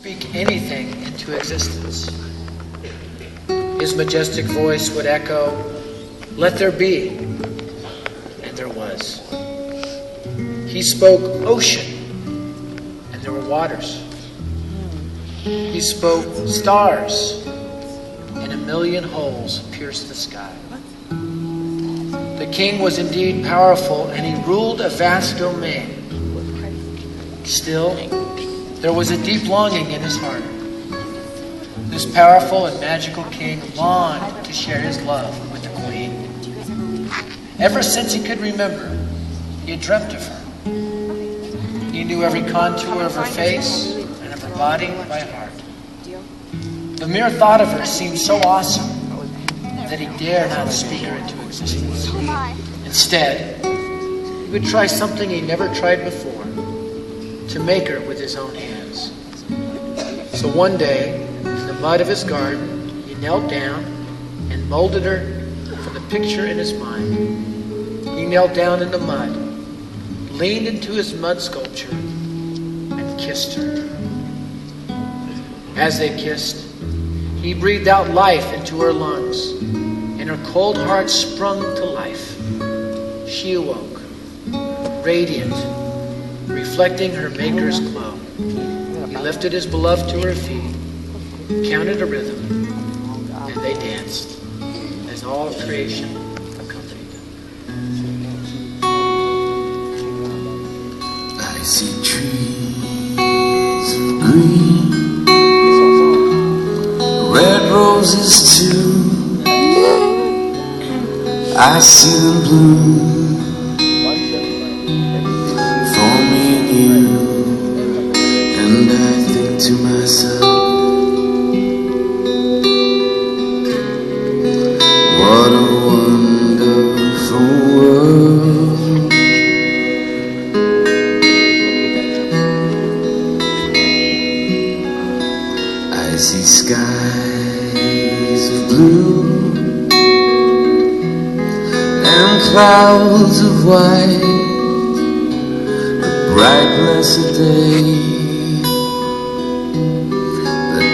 Speak anything into existence. His majestic voice would echo, "Let there be," and there was. He spoke ocean, and there were waters. He spoke stars, and a million holes pierced the sky. The king was indeed powerful, and he ruled a vast domain. Still, there was a deep longing in his heart. This powerful and magical king longed to share his love with the queen. Ever since he could remember, he had dreamt of her. He knew every contour of her face and of her body by heart. The mere thought of her seemed so awesome that he dared not speak her into existence. Instead, he would try something he never tried before, to make her with his own hands. So one day, in the mud of his garden, he knelt down and molded her for the picture in his mind. He knelt down in the mud, leaned into his mud sculpture, and kissed her. As they kissed, he breathed out life into her lungs, and her cold heart sprung to life. She awoke, radiant, reflecting her maker's glow. He lifted his beloved to her feet, counted a rhythm, and they danced as all of creation accompanied them. I see trees of green, red roses too. I see them bloom to myself, what a wonderful world. I see skies of blue and clouds of white, a bright blessed day,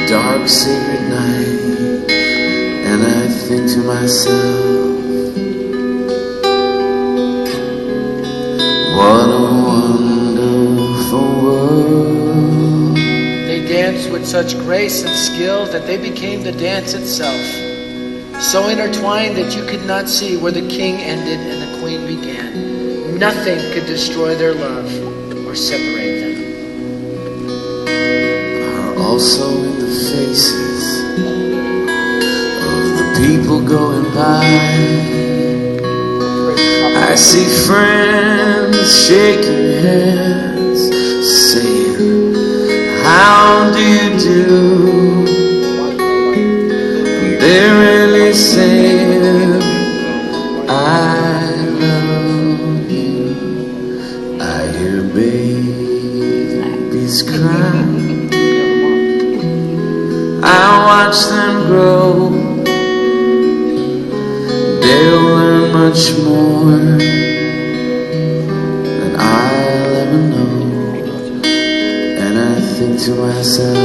dark sacred night, and I think to myself, what a wonderful world. They danced with such grace and skill that they became the dance itself, so intertwined that you could not see where the king ended and the queen began. Nothing could destroy their love or separate them. Also in the faces of the people going by, I see friends shaking hands, saying, how do you do? And they're really saying, I love you. I hear babies cry, I watch them grow. They'll learn much more than I'll ever know. And I think to myself,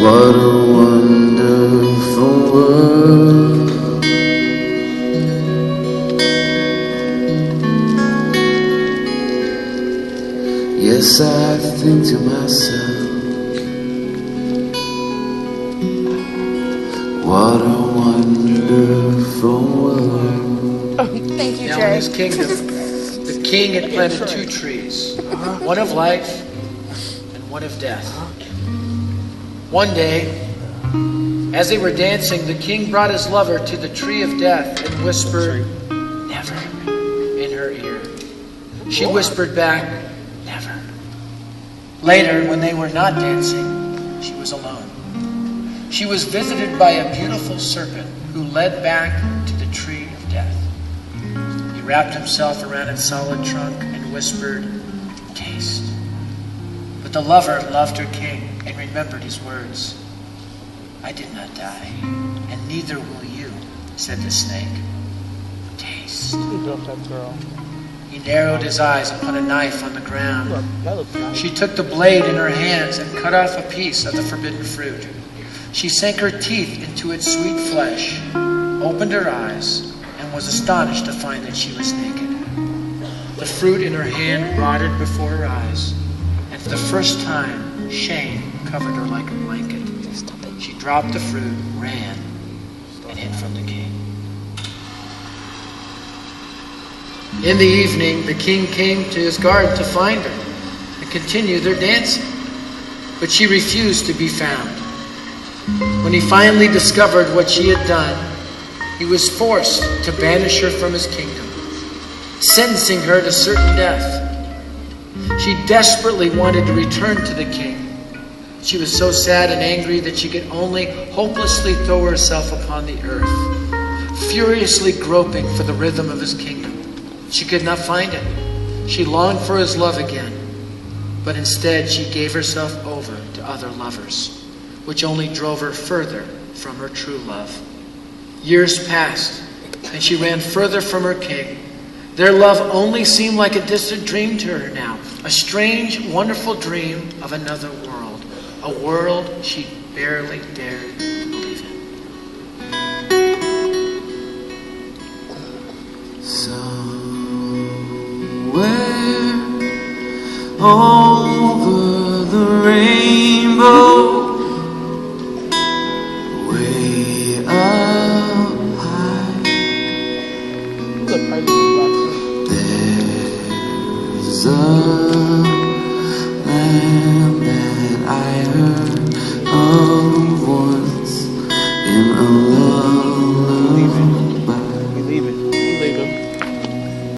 what a wonderful world. Yes, I think to myself, what a wonderful world. Thank you, Now Jay. in his kingdom, the king had planted two trees, one of life and one of death. One day, as they were dancing, the king brought his lover to the tree of death and whispered, "Never," in her ear. She whispered back, "Never." Later, when they were not dancing, she was alone. She was visited by a beautiful serpent who led back to the tree of death. He wrapped himself around its solid trunk and whispered, "Taste." But the lover loved her king and remembered his words. "I did not die, and neither will you," said the snake. "Taste." He built that girl. He narrowed his eyes upon a knife on the ground. She took the blade in her hands and cut off a piece of the forbidden fruit. She sank her teeth into its sweet flesh, opened her eyes, and was astonished to find that she was naked. The fruit in her hand rotted before her eyes, and for the first time, shame covered her like a blanket. She dropped the fruit, ran, and hid from the king. In the evening, the king came to his garden to find her and continue their dancing, but she refused to be found. When he finally discovered what she had done, he was forced to banish her from his kingdom, sentencing her to certain death. She desperately wanted to return to the king. She was so sad and angry that she could only hopelessly throw herself upon the earth, furiously groping for the rhythm of his kingdom. She could not find it. She longed for his love again, but instead she gave herself over to other lovers, which only drove her further from her true love. Years passed, and she ran further from her king. Their love only seemed like a distant dream to her now, a strange, wonderful dream of another world, a world she barely dared to believe in. Somewhere over the rainbow, way up high, there's a land that I heard of once in a